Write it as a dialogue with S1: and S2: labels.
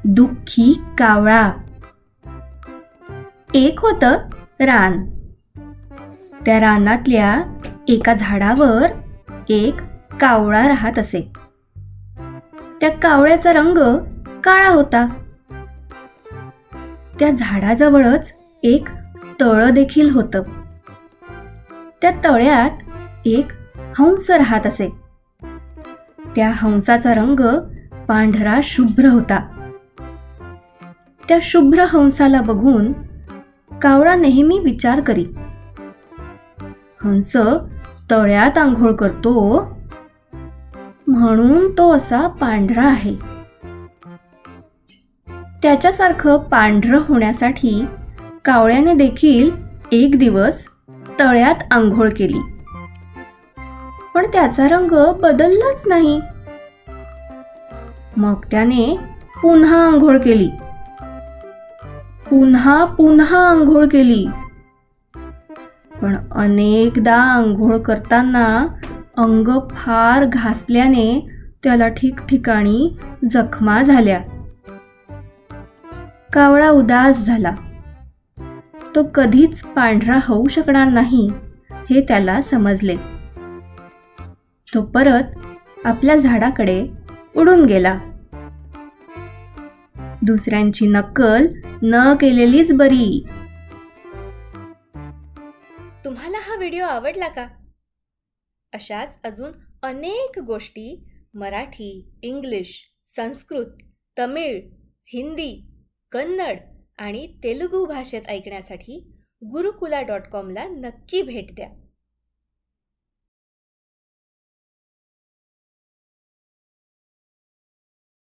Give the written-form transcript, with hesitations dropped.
S1: दुःखी कावळा. एक होतं रान. त्या रानातल्या एका झाडावर एक कावळा राहत असे. त्या कावळ्याचा रंग काळा होता. त्या झाडाजवळच एक तळ देखील होतं. त्या तळ्यात एक हंस राहत असे. त्या हंसाचा रंग पांढरा शुभ्र होता. त्या शुभ्र हंसाला बघून कावळा नेहमी विचार करी, हंस तळ्यात आंघोळ करतो म्हणून तो असा पांढरा आहे. त्याच्यासारखं पांढरं होण्यासाठी कावळ्याने देखील एक दिवस तळ्यात आंघोळ केली, पण त्याचा रंग बदललाच नाही. मग त्याने पुन्हा आंघोळ केली, पुन्हा आंघोळ केली, पण अनेकदा आंघोळ करताना अंग फार घासल्याने त्याला ठिकठिकाणी जखमा झाल्या. कावळा उदास झाला. तो कधीच पांढरा होऊ शकणार नाही हे त्याला समजले. तो परत आपल्या झाडाकडे उडून गेला. दुसऱ्यांची नक्कल न केलेलीच बरी.
S2: तुम्हाला हा व्हिडिओ आवडला का? अशाच अजून अनेक गोष्टी मराठी, इंग्लिश, संस्कृत, तमिळ, हिंदी, कन्नड आणि तेलुगू भाषेत ऐकण्यासाठी गुरुकुला.com ला नक्की भेट द्या.